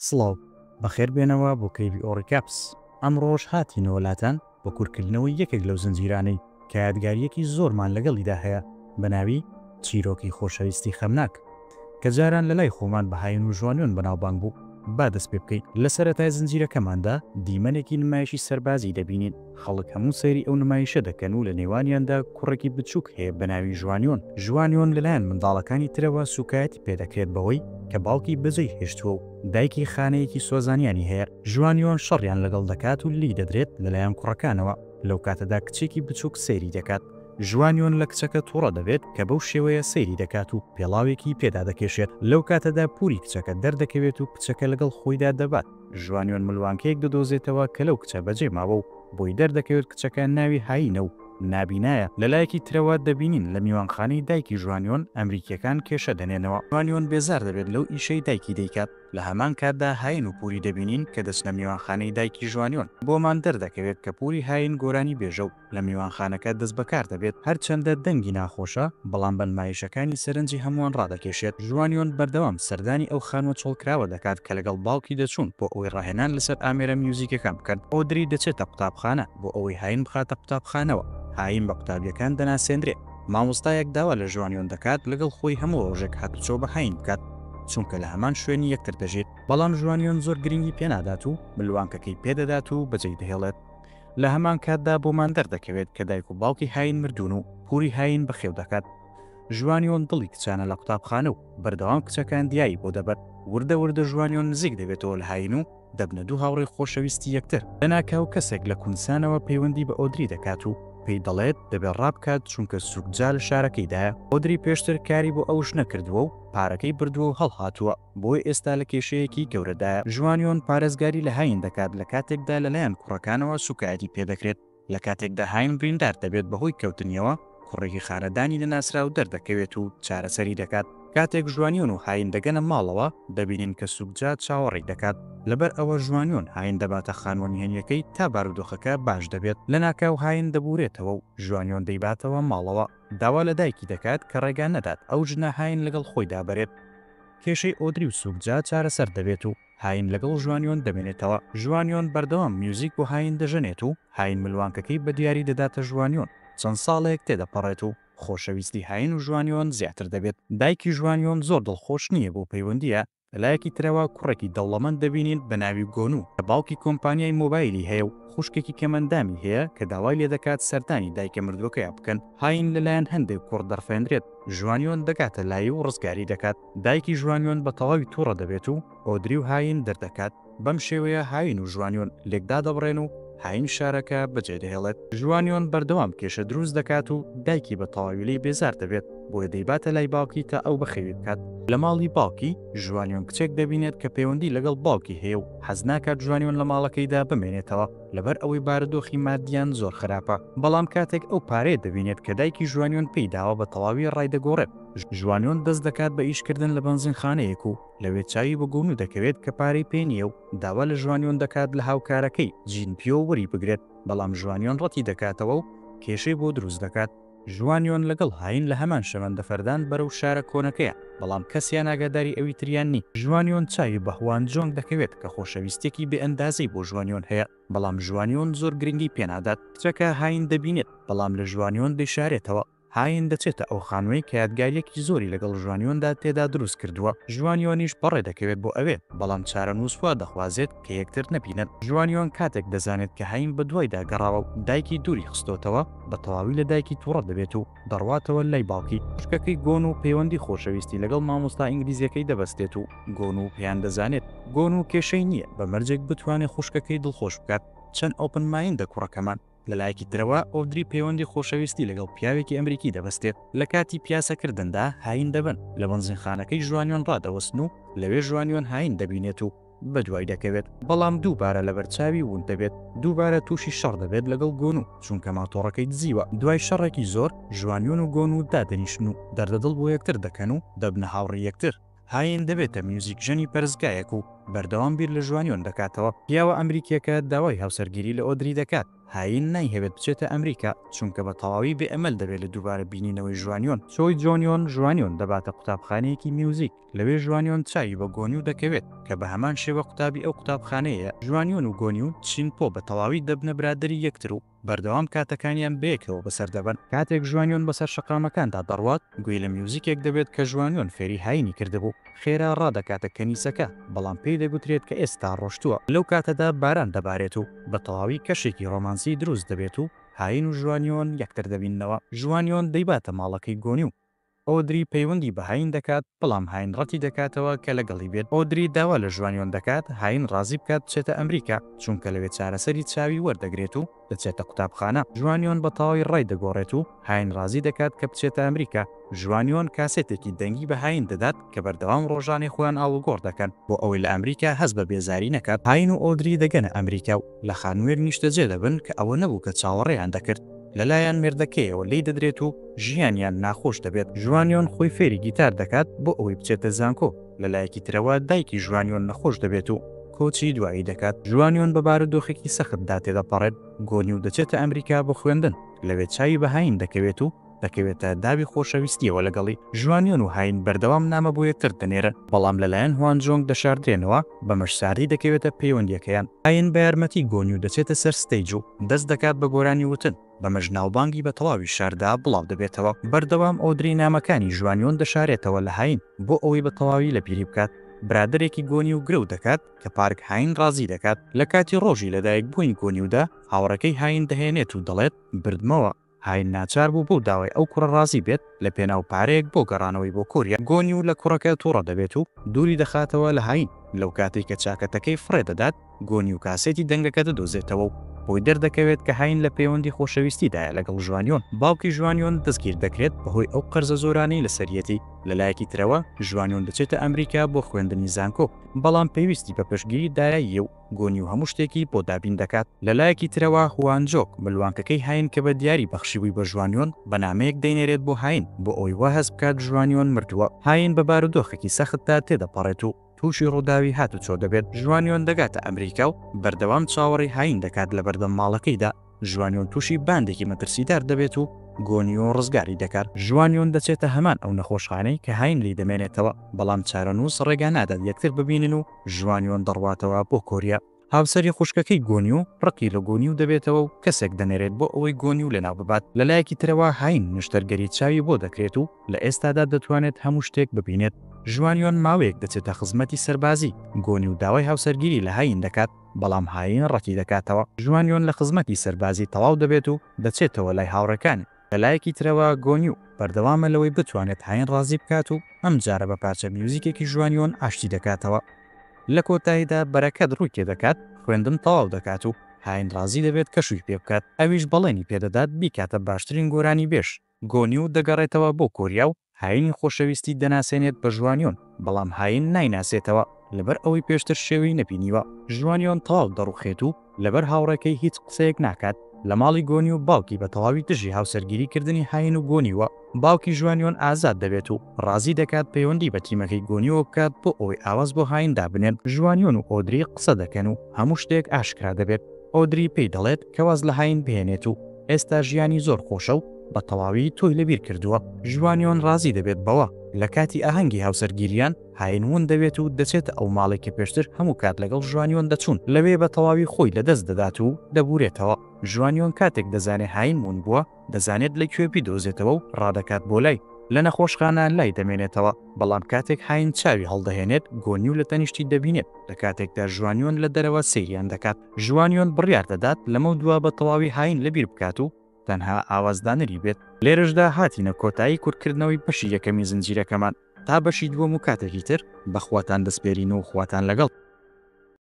سڵاو بەخێر بێنەوە بۆ کەیوی ئۆڕیکاپس. ئەمڕۆژ هاتینەوە وڵاتان بۆ کورتکردنەوەی یەکێک لەو زنجیرانەی کە یادگاریەکی زۆرمان لەگەڵیدا هەیە بە ناوی چیرۆکی خۆشەویستی خەمناک کە جاران لە لای خۆمان بەهاین و ژوانیۆن بەناوبانگ بوو. با دەست پێ بکەیت لە سەرەتای زنجیرەکەماندا دیمەنێکی نمایشی سەربازی دەبینین. خەڵک هەموو سەیری ئەو نمایشە دەکەن و لە نێوانیاندا کوڕێکی بچووک هەیە بە ناوی ژوانیۆن. ژوانیۆن لەلایەن منداڵەکانی ترەوە سوکایەتی پێدەکرێت بەوەی کە باوکی بەجێی هێشتووە و دایکی خانەیەکی سۆزانیانی هەیە. ژوانیۆن شەڕیان لەگەڵ دەکات و لی دەدرێت لەلایەن کوڕەکانەوە. لەو کاتەدا کچێکی بچووک سەیری دەکات. ژوانیۆن لە کچەکە تووڕە دەبێت کە بەو شێوەیە سەیری دەکات و پێڵاوێکی پێدا دەکێشێت. لەو کاتەدا پووری کچەکە دەردەکەوێت و کچەکە لەگەڵ خۆیدا دەبات. ژوانیۆن ملوانکەیەک دەدۆزێتەوە کە لەو کچە بەجێ ماوە و بۆی دەردەکەوێت. کچەکە ناوی هاینە و نابینایە. لەلایەکی ترەوە دەبینین لە میوانخانەی دایکی ژوانیۆن ئەمریکیەکان کێشە دەنێنەوە. ژوانیۆن بێزار دەبێت لەو ئیشەی دایکی دەیکات. لە هەمان کاتدا هاین و پووری دەبینین کە دەچنە میوانخانەی دایکی ژوانیۆن. بۆمان دەردەکەوێت کە پووری هاین گۆرانی بێژە و لە میوانخانەکە دەست بەکار دەبێت. هەرچەندە دەنگی ناخۆشە بەڵام بە نمایشەکانی سەرنجی هەمووان ڕادەکێشێت. ژوانیۆن بەردەوام سەردانی ئەو خانوە چۆڵکراوە دەکات کە لەگەڵ باوکی دەچوون بۆ ئەوەی ڕاهێنان لەسەر ئامێرە میوزیکەکان بکەن. ئۆدری دەچێتە قوتابخانە بۆ ئەوەی هاین بخاتە قوتابخانەوە. هاین بە قوتابیەکان دەناسێنرێت. مامۆستایەک داوا لە ژوانیۆن دەکات لەگەڵ خۆی هەموو ڕۆژێک هاتوچۆ بە هاین بکات چونکە لە هەمان شوێنی یەکتر دەژێت. بەڵام ژوانیۆن زۆر گرنگی پێنادات و ملوانکەکەی پێدەدات و بەجێی دەهێڵێت. لە هەمان کاتدا بۆمان دەردەکەوێت کە دایک و باوکی هاین مردوون و پووری هاین بەخێو دەکات. ژوانیۆن دڵی کچانە لە قوتابخانە و بەردەوام کچەکان دیایی بۆ دەبەر. وردە وردە ژوانیۆن نزیک دەبێتەوە لە هاین و دەبنە دوو هاوڕێی خۆشەویستی یەکتر. لەناکاو کەسێک لە کونسانەوە پەیوەندی بە ئۆدری دەکات و پێی دەڵێت دەبێت ڕابکات چونکە سوکجا لە شارەکەیدایە. ئۆدری پێشتر کاری بۆ ئەوش نەکردووە و پارەکەی بردووە و هەڵهاتووە بۆی ئێستا لە کێشەیەکی گەورەدایە. ژوانیۆن پارێزگاری لە هاین دەکات لە کاتێکدا لەلایەن کوڕەکانەوە سوکایەتی پێدەکرێت. لە کاتێکدا هاین بریندار دەبێت بەهۆی کەوتنیەوە کوڕێکی خانەدانی لەناسرا و دەردەکەوێت و چارەسەری دەکات. کاتێک ژوانیۆن و هاین دەگەنە ماڵەوە دەبینین کە سوکجا چاوەڕێی دەکات. لەبەر ئەوە ژوانیۆن هاین دەباتە خانوە نهێنیەکەی تا بارودۆخەکە باش دەبێت. لە ناکاو هاین دەبورێتەوە و ژوانیۆن دەیباتەوە ماڵەوە. داوا لە دایکی دەکات کە ڕێگا نەدات ئەو ژنە هاین لەگەڵ خۆی دابەرێت. کێشەی ئۆدری و سوکجا چارەسەر دەبێت و هاین لەگەڵ ژوانیۆن دەمێنێتەوە. ژوانیۆن بەردەوام میوزیک بۆ هاین دەژەنێت و هاین ملوانکەکەی بە دیاری دەداتە ژوانیۆن. چەند ساڵێک تێدەپەڕێت و خۆشەویستی هاین و ژوانیۆن زیاتر دەبێت. دایکی ژوانیۆن زۆر دڵخۆش نییە بۆ پەیوەندیە. لەلایەکی ترەوە کوڕێکی دەوڵەمەند دەبینین بە ناوی گۆنو کە باوکی کۆمپانیای مۆبایلی هەیە و خوشکێکی کەمەندامی هەیە کە داوای لێ دەکات سەردانی دایکە مردووەکەی بکەن. هاین لەلایەن هەندێک کوڕ دەرفێنرێت. ژوانیۆن دەکاتە لای و ڕزگاری دەکات. دایکی ژوانیۆن بە تەواوی تووڕە دەبێت و ئۆدری و هاین دەردەکات. بەم شێوەیە هاین و ژوانیۆن لێکدا دەبڕێن و هاین شارەکە بەجێ دەهێڵێت. ژوانیۆن بەردەوام کێشە دروست دەکات و دایکی بە تەواوی بێزار دەبێت بۆیە دەیباتە لای باوکی تا ئەو بەخێوی بکات. لە ماڵی باوکی ژوانیۆن کچێک دەبینێت کە پەیوەندی لەگەڵ باوکی هەیە و حەز ناکات ژوانیۆن لە ماڵەکەیدا بمێنێتەوە لەبەر ئەوەی بارودۆخی مادیان زۆر خراپە. بەڵام کاتێک ئەو پارەیە دەبینێت کە دایکی ژوانیۆن پێی داوە بە تەواوی ڕایدەگۆڕێت. ژوانیۆن دەست دەکات بە ئیشکردن لە بەنزینخانەیەک و لەوێ چاوی بە گۆنو دەکەوێت کە پارەی پێ نییە و داوا لە ژوانیۆن دەکات لە هاوکارەکەی جین پیۆ وەری بگرێت. بەڵام ژوانیۆن ڕەتی دەکاتەوە و کێشەی بۆ دروست دەکات. ژوانیۆن لەگەڵ هاین لە هەمان شەمەندەفەردان بەرەو شارە کۆنەکەیە بەڵام کەسیان ئاگاداری ئەوی تریان نی. ژوانیۆن چاوی بە هوانجۆنگ دەکەوێت کە خۆشەویستێکی بێ ئەندازەی بۆ ژوانیۆن هەیە بەڵام ژوانیۆن زۆر گرنگی پێنادات. کچەکە هاین دەبینێت بەڵام لە ژوانیۆن دەیشارێتەوە. هاین دەچێتە ئەو خانووی کە یادگاریەکی زۆری لەگەڵ ژوانیۆندا تێدا دروست کردووە. ژوانیۆنیش بەڕێ دەکەوێت بۆ ئەوێ بەڵام چارەنووسوا دەخوازێت کە یەکتر نەبینن. ژوانیۆن کاتێک دەزانێت کە هاین بە دوایدا گەڕاوە و دایکی دووری خستۆتەوە بە تەواوی لە دایکی تووڕە دەبێت و دەڕواتەوە لای باوکی. خوشکەکەی گۆنو پەیوەندی خۆشەویستی لەگەڵ مامۆستا ئینگلیزیەکەی دەبەستێت و گۆنو پێیان دەزانێت گۆنو کێشەی نییە بە مەرجێک بتوانێت خوشکەکەی دڵخۆش بکات. چەند ئۆپن مایندە کوڕەکەمان. لەلایەکی درەوە ئۆدری پەیوەندی خۆشەویستی لەگەڵ پیاوێکی ئەمریکی دەبەستێت. لە کاتی پیاسەکردندا هاین دەبن لە بەنزینخانەکەی ژوانیۆن ڕادەوەستن و لەوێ ژوانیۆن هاین دەبینێت و بە دوای دەکەوێت. بەڵام دووبارە لە بەرچاوی ون دەبێت. دووبارە تووشی شەڕ دەبێت لەگەڵ گۆنو چونکە ماتۆڕەکەی دزیوە. دوای شەڕێکی زۆر ژوانیۆن و گۆنو دادەنیشن و دەردەدڵ بۆ یەکتر دەکەن و دەبنە هاوڕێی یەکتر. هاین دەبێتە میوزیکژەنی پەرستگایەک و بەردەوام بیر لە ژوانیۆن دەکاتەوە. پیاوە ئەمریکیەکە داوای هاوسەرگیری لە ئۆدری دەکات هاین نایهێوێت بچێتە ئەمریکا چونکە بە تەواوی بێئەمەل دەبێت لە دووبارە بینینەوەی ژوانیۆن. چۆی جۆنیۆن ژوانیۆن دەباتە قوتابخانەیەکی میوزیک، لەوێ ژوانیۆن چاوی بە گۆنیو دەکەوێت کە بە هەمان شێوە قوتابی ئەو قوتابخانەیە. ژوانیۆن و گۆنیو چینپۆ بە تەواوی دەبنە برادری یەکتر و بەردەوام کاتەکانیان بەیەکەوە بەسەردەبەن. کاتێک ژوانیۆن بەسەر شەقامەکاندا دەڕوات، گوێی لە میوزیکێک دەبێت کە ژوانیۆن فێری هاینی کردبوو. خێرا ڕادەکاتە کەنیسەکە، بەڵام پێی دەگوترێت کە ئێستا ڕۆشتووە. لەو کاتەدا باران دەبارێت و بە تەواوی کەشێکی ڕۆمانسی دروست دەبێت و هاین و ژوانیۆن یەکتر دەبینەوە. ژوانیۆن دەیباتە ماڵەکەی گۆنیو. ئۆدری پەیوەندی بە هاین دەکات، بەڵام هاین ڕەتی دەکاتەوە کە لەگەڵی بێت. ئۆدری داوا لە ژوانیۆن دەکات هاین ڕازی بکات بچێتە ئەمریکا چونکە لەوێ چارەسەری چاوی وەردەگرێت و دەچێتە قوتابخانە. ژوانیۆن بە تەواوی ڕای دەگۆڕێت و هاین ڕازی دەکات کە بچێتە ئەمریکا. ژوانیۆن کاسێتێکی دەنگی بە هاین دەدات کە بەردەوام ڕۆژانەی خۆیان ئاڵوگۆڕ دەکەن بۆ ئەوەی لە ئەمریکا هەست بە بێزاری نەکات. هاین و ئۆدری دەگەنە ئەمریکا و لە خانوویەک نیشتەجێ دەبن کە ئەوە نەبوو کە چاوەڕێیان دەکرد. لەلایەن مێردەکەیەوە لی دەدرێت و ژیانیان ناخۆش دەبێت. ژوانیۆن خۆی فێری گیتار دەکات بۆ ئەوەی بچێتە زانکۆ. لەلایەکی ترەوە دایکی ژوانیۆن نەخۆش دەبێت و کۆچی دوایی دەکات. ژوانیۆن بە بارودۆخێکی سەختدا تێدەپەڕێت. گۆنیو دەچێتە ئەمریکا بۆ خوێندن، لەوێ چاوی بە هاین دەکەوێت و دەکەوێتە دابی خۆشەویستیەوە لەگەڵی. ژوانیۆن و هاین بەردەوام نامە بۆ یەکتر دەنێرن، بەڵام لەلایەن هوان جۆنگ دەشاردرێنەوە بە مەشساردی دەکەوێتە پەیوەندیەکەیان. هاین بە یارمەتی گۆنیو دەچێتە سەر ستەیج و دەست دەکات بە گۆرانی وتن. بە مەژناوبانگی بە تەواوی شاردا بڵاو دەبێتەوە. بەردەوام ئۆدری نامەکانی ژوانیۆن دەشارێتەوە لە هاین بۆ ئەوەی بە تەواوی لە بیری بکات. برادێکی گۆنیو گرە دەکات کە پارک هاین ڕازی دەکات. لە کاتی ڕۆژی لەدایک بووین گۆنیودا هاوڕەکەی هاین دەهێنێت و دەڵێت بردمەوە. هاین ناچار بوو بۆ داوای ئەو کوڕە ڕازی بێت لە پێناو پارەیەک بۆ گەڕانەوەی بۆ کوریا. گۆنیو لە کوڕەکە تووڕە دەبێت و دووری دەخاتەوە لە هاین. لەو کاتێک کە چاکەتەکەی فڕێ دەدات، گۆنیو کاسێتی دەنگەکە دەدۆزێتەوە و بۆی دەردەکەوێت کە هاین لە پەیوەندی خۆشەویستیدایە لەگەڵ ژوانیۆن. باوکی ژوانیۆن دەستگیر دەکرێت بەهۆی ئەو قەرزە زۆرانەی لەسەریەتی. لەلایەکی ترەوە ژوانیۆن دەچێتە ئەمریکا بۆ خوێندنی زانکۆ، بەڵام پێویستی بە پشتگیری داراییە و گۆنیو هەموو شتێکی بۆ دابین دەکات. لەلایەکی ترەوە هوانجۆک ملوانکەکەی هاین کە بە دیاری بەخشیبووی بە ژوانیۆن بە نامەیەک دەینێرێت بۆ هاین بۆ ئەوی وا هەست بکات ژوانیۆن مردووە. هاین بە بارودۆخێکی سەختدا تێدەپەڕێت و تووشی ڕووداوی هاتوچۆ دەبێت. ژوانیۆن دەگاتە ئەمریکا و بەردەوام چاوەڕی هاین دەکات لە بەردەم ماڵەکەیدا. ژوانیۆن تووشی باندێکی مەترسیدار دەبێت و گۆنیۆ ڕزگاری دەکات. ژوانیۆن دەچێتە هەمان ئەو نەخۆشخانەی کە هاین لی دەمێنێتەوە، بەڵام چارەنووس ڕێگا نادات یەکتر ببینن و ژوانیۆن دەڕواتەوە بۆ کۆریا. هاوسەری خوشکەکەی گۆنیو ڕقی لە گۆنیو دەبێتەوە و کەسێک دەنێرێت بۆ ئەوەی گۆنیو لەناو ببات. لەلایەکی ترەوە هاین نیشتەرگەری چاوی بۆ دەکرێت و لە ئێستادا دەتوانێت هەموو شتێک ببینێت. ژوانیۆن ماوەیەک دەچێتە خزمەتی سەربازی. گۆنیو داوای هاوسەرگیری لە هاین دەکات، بەڵام هاین ڕەتی دەکاتەوە. ژوانیۆن لە خزمەتی سەربازی تەواو دەبێت و دەچێتەوە لای هاوڕەکان. لەلایەکی ترەوە گۆنیو بەردەوامە لەوەی بتوانێت هاین ڕازی بکات و ئەم جارە بە پارچە میوزیکێکی ژوانیۆن ئاشتی دەکاتەوە. لە کۆتاییدا بەرەکەت ڕووی تێدەکات، خوێندن تەواو دەکات و هاین ڕازی دەبێت کە شووی پێ بکات. ئەویش بەڵێنی پێدەدات بیکاتە باشترین گۆرانی بێش. گۆنیو دەگەڕێتەوە بۆ کوریا و هاینی خۆشەویستی دەناسێنێت بە ژوانیۆن، بەڵام هاین نایناسێتەوە لەبەر ئەوەی پێشتر شێوەی نەبینیوە. ژوانیۆن تەواو دەڕوخێت و لەبەر هاوڕێکەی هیچ قسەیەک ناکات. لە ماڵی گۆنیو باوکی بە تەواوی دژی هاوسەرگیریکردنی هاین و گۆنیوە. باوکی ژوانیۆن ئازاد دەبێت و ڕازی دەکات پەیوەندی بە تیمەکەی گۆنیوە بکات بۆ ئەوەی ئاواز بۆ هاین دابنێن. ژوانیۆن و ئۆدری قسە دەکەن و هەموو شتێک ئاشکرا دەبێت. ئۆدری پێی دەڵێت کەواز لە هاین بهێنێت و ئێستا ژیانی زۆر خۆشە و بە تەواوی تۆی لەبیر کردووە. ژوانیۆن ڕازی دەبێت بەوە. لە کاتی ئاهەنگی هاوسەرگیریان هاین ون دەبێت و دەچێت ئەو ماڵێکی پێشتر هەموو کات لەگەڵ ژوانیۆن دەچوون. لەوێ بە تەواوی خۆی لەدەست دەدات و دەبورێتەوە. ژوانیۆن کاتێک دەزانێت هاین ون بووە، دەزانێت لەکوێ بیدۆزێتەوە و ڕادەکات بۆ لای. لە نەخۆشخانە لای دەمێنێتەوە، بەڵام کاتێک هاین چاوی هەڵدەهێنێت گۆنیو لە تەنیشتی دەبینێت. لە کاتێکدا ژوانیۆن لە دەرەوە سەیریان دەکات. ژوانیۆن بڕیار دەدات لەمە دووە بە تەواوی هاین لەبیر بکات و تەنها ئاوازدانەری بێت. لێرەشدا هاتینە کۆتایی کورتکردنەوەی بەشی یەکەمی زنجیرەکەمان. تا بەشی دووەم و کاتێکی تر بەخواتان دەسپێرین و خواتان لەگەڵ.